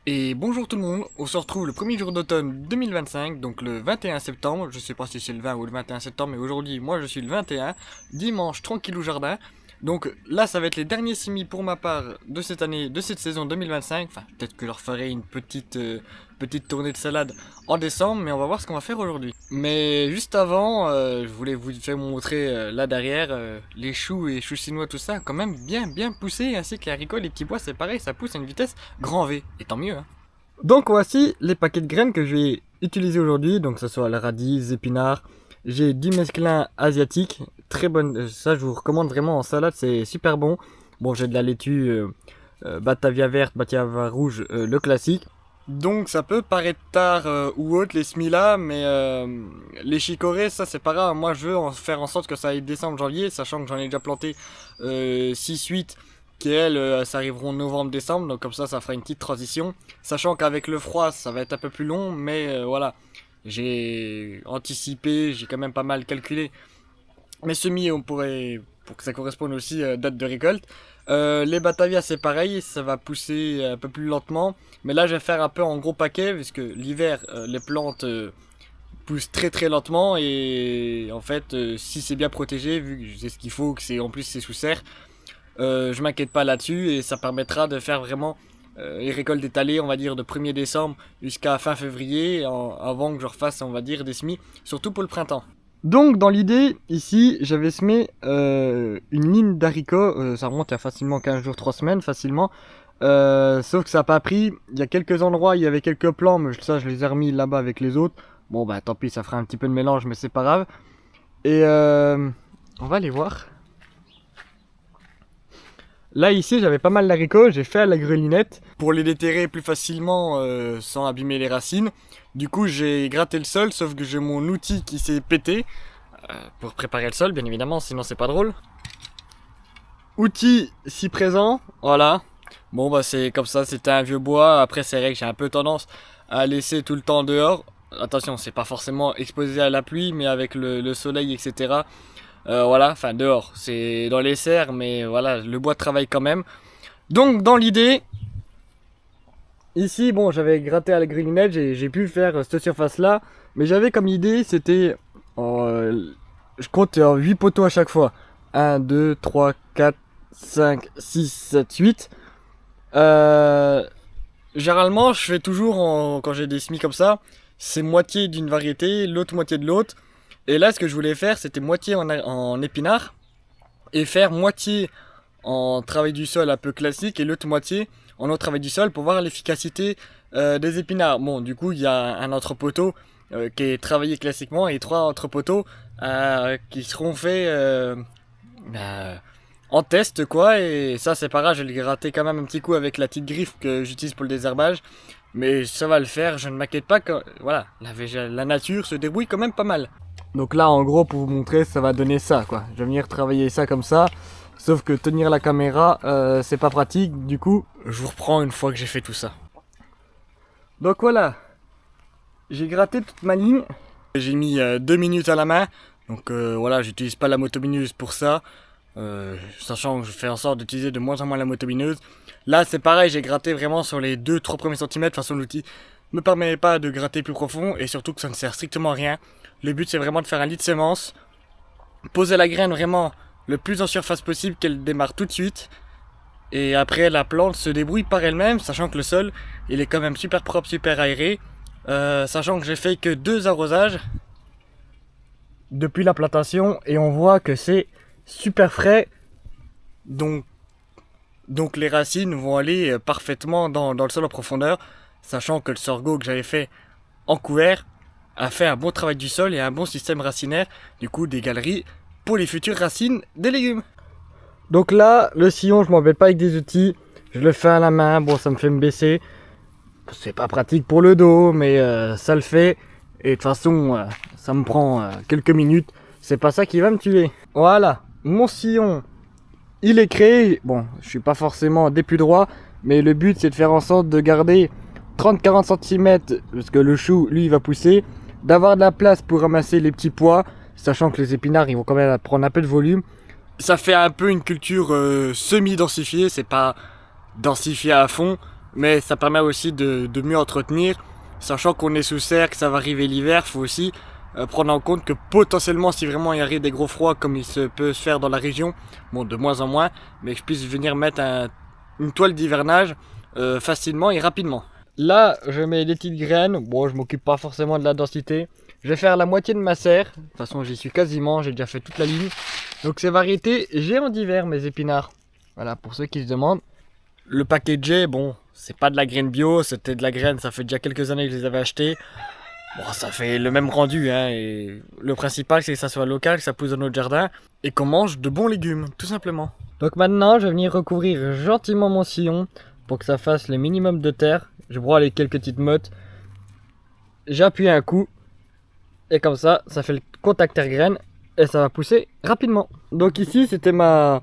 Et bonjour tout le monde, on se retrouve le premier jour d'automne 2025, donc le 21 septembre, je sais pas si c'est le 20 ou le 21 septembre, mais aujourd'hui moi je suis le 21, dimanche tranquille au jardin. Donc là ça va être les derniers semis pour ma part de cette année, de cette saison 2025, enfin peut-être que je leur ferai une petite tournée de salade en décembre, mais on va voir ce qu'on va faire aujourd'hui. Mais juste avant, je voulais vous faire montrer là derrière les choux et choux chinois, tout ça, quand même bien poussé, ainsi que les haricots, les petits pois, c'est pareil, ça pousse à une vitesse grand V, et tant mieux hein. Donc voici les paquets de graines que je vais utiliser aujourd'hui, donc que ce soit le radis, les épinards. J'ai 10 mesclins asiatiques, très bonne, ça je vous recommande vraiment en salade, c'est super bon. Bon, j'ai de la laitue, batavia verte, batavia rouge, le classique. Donc ça peut paraître tard ou autre les semis là, mais les chicorées ça c'est pas grave. Moi je veux faire en sorte que ça aille décembre, janvier, sachant que j'en ai déjà planté 6-8 qui elles s'arriveront novembre-décembre, donc comme ça fera une petite transition. Sachant qu'avec le froid ça va être un peu plus long, mais voilà, j'ai anticipé, j'ai quand même pas mal calculé mes semis, on pourrait, pour que ça corresponde aussi date de récolte. Les Batavia c'est pareil, ça va pousser un peu plus lentement. Mais là je vais faire un peu en gros paquet, puisque l'hiver les plantes poussent très lentement. Et en fait si c'est bien protégé, vu que c'est ce qu'il faut, que c'est en plus c'est sous serre, je m'inquiète pas là-dessus. Et ça permettra de faire vraiment les récoltes étalées, on va dire de 1er décembre jusqu'à fin février, avant que je refasse on va dire des semis, surtout pour le printemps. Donc dans l'idée, ici, j'avais semé une ligne d'haricots, ça remonte à facilement 15 jours, 3 semaines, facilement. Sauf que ça n'a pas pris, il y a quelques endroits, il y avait quelques plants, mais ça je les ai remis là-bas avec les autres. Bon bah tant pis, ça fera un petit peu de mélange, mais c'est pas grave. Et on va aller voir. Là ici j'avais pas mal d'haricots, j'ai fait à la grelinette pour les déterrer plus facilement sans abîmer les racines. Du coup j'ai gratté le sol, sauf que j'ai mon outil qui s'est pété pour préparer le sol bien évidemment, sinon c'est pas drôle. Outil si présent, voilà. Bon bah c'est comme ça, c'était un vieux bois. Après c'est vrai que j'ai un peu tendance à laisser tout le temps dehors. Attention, c'est pas forcément exposé à la pluie, mais avec le soleil etc. Voilà, enfin dehors, c'est dans les serres, mais voilà, le bois travaille quand même. Donc dans l'idée, ici, bon, j'avais gratté à la grelinette, j'ai pu faire cette surface-là, mais j'avais comme idée, c'était, je compte 8 poteaux à chaque fois. 1, 2, 3, 4, 5, 6, 7, 8. Généralement, je fais toujours, quand j'ai des semis comme ça, c'est moitié d'une variété, l'autre moitié de l'autre. Et là, ce que je voulais faire, c'était moitié en épinards et faire moitié en travail du sol un peu classique et l'autre moitié en autre travail du sol pour voir l'efficacité des épinards. Bon, du coup, il y a un entrepoteau qui est travaillé classiquement et 3 entrepoteaux qui seront faits euh, en test, quoi. Et ça, c'est pas grave, je vais le gratter quand même un petit coup avec la petite griffe que j'utilise pour le désherbage. Mais ça va le faire, je ne m'inquiète pas que voilà, la nature se débrouille quand même pas mal. Donc là, en gros, pour vous montrer, ça va donner ça, quoi. Je vais venir travailler ça comme ça. Sauf que tenir la caméra, c'est pas pratique. Du coup, je vous reprends une fois que j'ai fait tout ça. Donc voilà. J'ai gratté toute ma ligne. J'ai mis 2 minutes à la main. Donc voilà, j'utilise pas la motomineuse pour ça. Sachant que je fais en sorte d'utiliser de moins en moins la motomineuse. Là, c'est pareil, j'ai gratté vraiment sur les 2-3 premiers centimètres. De toute façon, l'outil me permet pas de gratter plus profond. Et surtout que ça ne sert strictement à rien. Le but c'est vraiment de faire un lit de semence, poser la graine vraiment le plus en surface possible, qu'elle démarre tout de suite. Et après la plante se débrouille par elle-même, sachant que le sol il est quand même super propre, super aéré. Sachant que j'ai fait que 2 arrosages depuis la plantation et on voit que c'est super frais. Donc les racines vont aller parfaitement dans le sol en profondeur. Sachant que le sorgho que j'avais fait en couvert a fait un bon travail du sol et un bon système racinaire, du coup des galeries pour les futures racines des légumes. Donc là, le sillon, je m'embête pas avec des outils, je le fais à la main, bon ça me fait me baisser, c'est pas pratique pour le dos, mais ça le fait, et de toute façon, ça me prend quelques minutes, c'est pas ça qui va me tuer. Voilà, mon sillon, il est créé, bon, je suis pas forcément des plus droits, mais le but c'est de faire en sorte de garder 30-40 cm, parce que le chou, lui, il va pousser, d'avoir de la place pour ramasser les petits pois, sachant que les épinards ils vont quand même prendre un peu de volume. Ça fait un peu une culture semi-densifiée, c'est pas densifié à fond, mais ça permet aussi de mieux entretenir. Sachant qu'on est sous serre, que ça va arriver l'hiver, faut aussi prendre en compte que potentiellement si vraiment il arrive des gros froids comme peut se faire dans la région, bon de moins en moins, mais que je puisse venir mettre une toile d'hivernage facilement et rapidement. Là je mets des petites graines, bon je m'occupe pas forcément de la densité, je vais faire la moitié de ma serre, de toute façon j'y suis quasiment, j'ai déjà fait toute la ligne. Donc ces variétés géants d'hiver mes épinards, voilà pour ceux qui se demandent. Le paquet J, bon c'est pas de la graine bio, c'était de la graine, ça fait déjà quelques années que je les avais achetés. Bon, ça fait le même rendu, hein, et le principal c'est que ça soit local, que ça pousse dans notre jardin, et qu'on mange de bons légumes, tout simplement. Donc maintenant, je vais venir recouvrir gentiment mon sillon, pour que ça fasse le minimum de terre. Je broie les quelques petites mottes, j'appuie un coup, et comme ça fait le contact terre-graine, et ça va pousser rapidement. Donc ici, c'était ma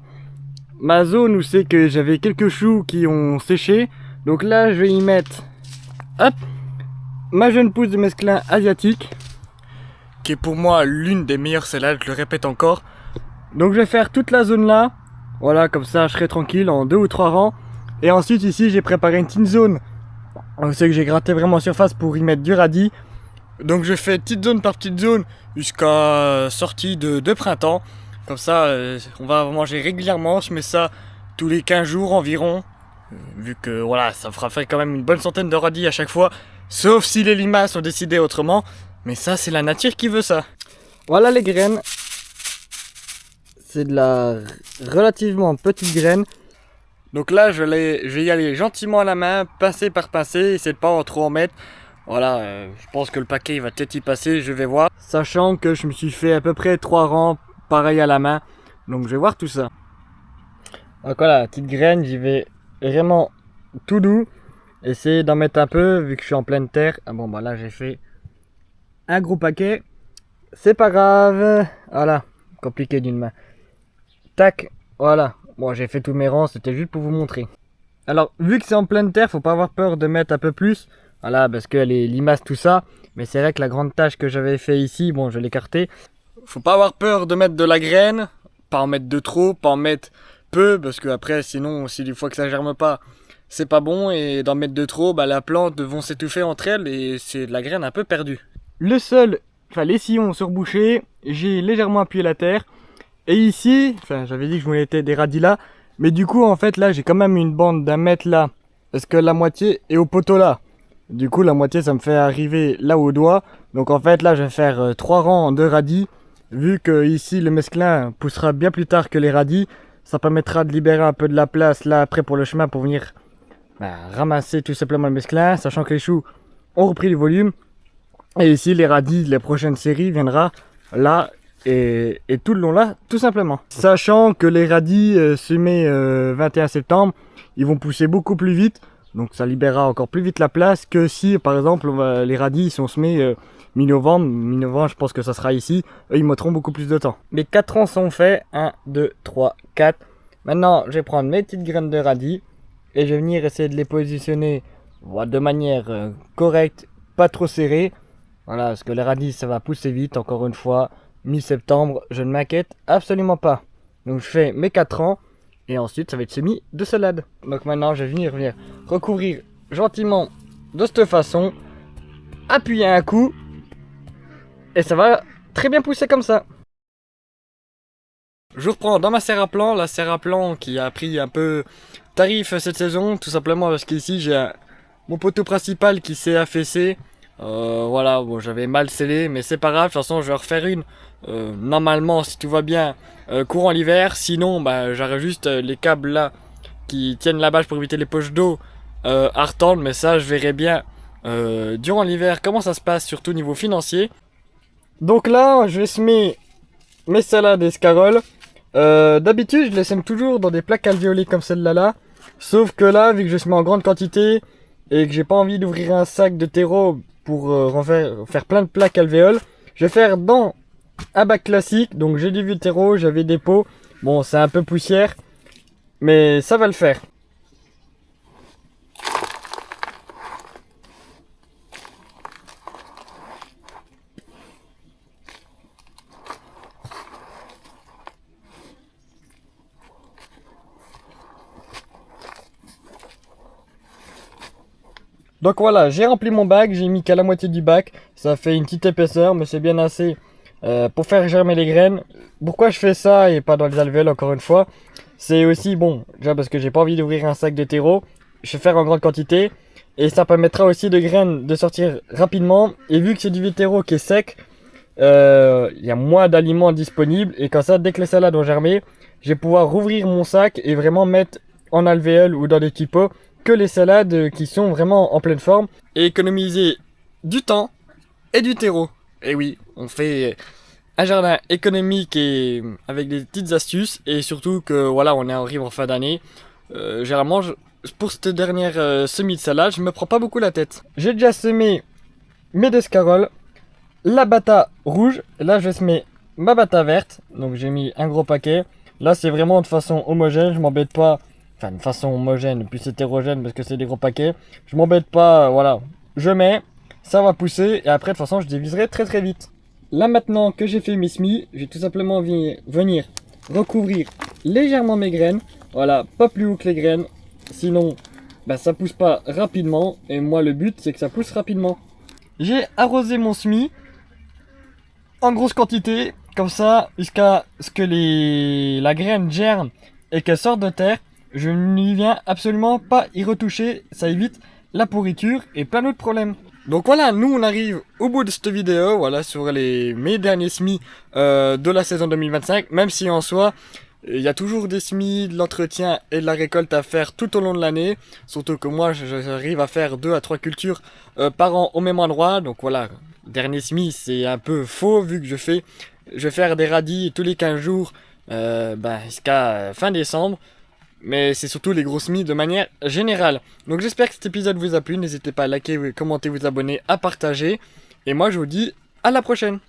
zone où c'est que j'avais quelques choux qui ont séché. Donc là, je vais y mettre, hop, ma jeune pousse de mesclin asiatique, qui est pour moi l'une des meilleures salades, je le répète encore. Donc je vais faire toute la zone là, voilà, comme ça je serai tranquille en 2 ou 3 rangs. Et ensuite ici j'ai préparé une petite zone, donc c'est que j'ai gratté vraiment en surface pour y mettre du radis. Donc je fais petite zone par petite zone jusqu'à sortie de printemps. Comme ça on va manger régulièrement, je mets ça tous les 15 jours environ. Vu que voilà, ça fera faire quand même une bonne centaine de radis à chaque fois. Sauf si les limaces ont décidé autrement. Mais ça, c'est la nature qui veut ça. Voilà les graines. C'est de la relativement petite graine. Donc là, je vais y aller gentiment à la main, pincé par pincé, essayer de pas en trop en mettre. Voilà, je pense que le paquet il va peut-être y passer, je vais voir. Sachant que je me suis fait à peu près 3 rangs, pareil à la main. Donc je vais voir tout ça. Donc voilà, petite graine, j'y vais vraiment tout doux. Essayer d'en mettre un peu vu que je suis en pleine terre. Ah bon bah là j'ai fait un gros paquet. C'est pas grave. Voilà, compliqué d'une main. Tac, voilà. Bon j'ai fait tous mes rangs, c'était juste pour vous montrer. Alors vu que c'est en pleine terre, faut pas avoir peur de mettre un peu plus. Voilà, parce que les limaces tout ça. Mais c'est vrai que la grande tâche que j'avais fait ici, bon je l'ai écarté. Faut pas avoir peur de mettre de la graine. Pas en mettre de trop, pas en mettre peu. Parce que après sinon, si des fois que ça germe pas, c'est pas bon, et d'en mettre de trop, bah la plante vont s'étouffer entre elles et c'est de la graine un peu perdue. Le sol, enfin les sillons sont rebouchés, j'ai légèrement appuyé la terre. Et ici, enfin j'avais dit que je voulais des radis là, mais du coup en fait là j'ai quand même une bande d'un mètre là, parce que la moitié est au poteau là. Du coup la moitié ça me fait arriver là au doigt. Donc en fait là je vais faire 3 rangs de radis, vu que ici le mesclin poussera bien plus tard que les radis. Ça permettra de libérer un peu de la place là après pour le chemin pour venir ramasser tout simplement le mesclin, sachant que les choux ont repris du volume. Et ici les radis, les prochaines séries viendra là et tout le long là, tout simplement. Sachant que les radis semés 21 septembre, ils vont pousser beaucoup plus vite, donc ça libérera encore plus vite la place que si par exemple les radis sont semés mi-novembre. Mi-novembre je pense que ça sera ici, eux ils mettront beaucoup plus de temps. Mes 4 rangs sont faits, 1, 2, 3, 4. Maintenant je vais prendre mes petites graines de radis. Et je vais venir essayer de les positionner de manière correcte, pas trop serrée. Voilà, parce que les radis ça va pousser vite, encore une fois. Mi-septembre, je ne m'inquiète absolument pas. Donc je fais mes 4 rangs. Et ensuite ça va être semis de salade. Donc maintenant je vais venir recouvrir gentiment de cette façon. Appuyer un coup. Et ça va très bien pousser comme ça. Je reprends dans ma serre à plan, la serre à plan qui a pris un peu tarif cette saison, tout simplement parce qu'ici j'ai mon poteau principal qui s'est affaissé. Voilà, bon, j'avais mal scellé, mais c'est pas grave, de toute façon je vais refaire une. Normalement, si tout va bien, courant l'hiver, sinon bah, j'aurai juste les câbles là qui tiennent la bâche pour éviter les poches d'eau à retendre, mais ça je verrai bien durant l'hiver comment ça se passe, surtout au niveau financier. Donc là, je vais semer mes salades escaroles. D'habitude je les sème toujours dans des plaques alvéolées comme celle-là là. Sauf que là, vu que je sème en grande quantité et que j'ai pas envie d'ouvrir un sac de terreau pour faire plein de plaques alvéoles, je vais faire dans un bac classique. Donc j'ai du vieux terreau, j'avais des pots. Bon, c'est un peu poussière, mais ça va le faire. Donc voilà, j'ai rempli mon bac, j'ai mis qu'à la moitié du bac. Ça fait une petite épaisseur, mais c'est bien assez pour faire germer les graines. Pourquoi je fais ça et pas dans les alvéoles encore une fois? C'est aussi bon, déjà parce que j'ai pas envie d'ouvrir un sac de terreau. Je vais faire en grande quantité. Et ça permettra aussi de graines de sortir rapidement. Et vu que c'est du terreau qui est sec, il y a moins d'aliments disponibles. Et comme ça, dès que les salades ont germé, je vais pouvoir rouvrir mon sac et vraiment mettre en alvéole ou dans des petits pots que les salades qui sont vraiment en pleine forme. Et économiser du temps et du terreau. Et oui, on fait un jardin économique et avec des petites astuces. Et surtout que voilà, on arrive en fin d'année. Généralement, pour cette dernière semis de salade, je me prends pas beaucoup la tête. J'ai déjà semé mes escaroles, la bata rouge. Et là, je semer ma bata verte. Donc j'ai mis un gros paquet. Là, c'est vraiment de façon homogène. Je m'embête pas. Enfin, de façon homogène, plus hétérogène parce que c'est des gros paquets. Je m'embête pas. Voilà. Je mets. Ça va pousser. Et après, de toute façon, je diviserai très très vite. Là, maintenant que j'ai fait mes semis, je vais tout simplement venir recouvrir légèrement mes graines. Voilà. Pas plus haut que les graines. Sinon, bah, ça pousse pas rapidement. Et moi, le but, c'est que ça pousse rapidement. J'ai arrosé mon semis en grosse quantité, comme ça, jusqu'à ce que la graine germe et qu'elle sorte de terre. Je n'y viens absolument pas y retoucher, ça évite la pourriture et plein d'autres problèmes. Donc voilà, nous on arrive au bout de cette vidéo, voilà, sur mes derniers semis de la saison 2025, même si en soi, il y a toujours des semis, de l'entretien et de la récolte à faire tout au long de l'année. Surtout que moi, j'arrive à faire 2 à 3 cultures par an au même endroit. Donc voilà, dernier semis, c'est un peu faux vu que je vais faire des radis tous les 15 jours jusqu'à fin décembre. Mais c'est surtout les gros semis de manière générale. Donc j'espère que cet épisode vous a plu. N'hésitez pas à liker, commenter, vous abonner, à partager. Et moi, je vous dis à la prochaine.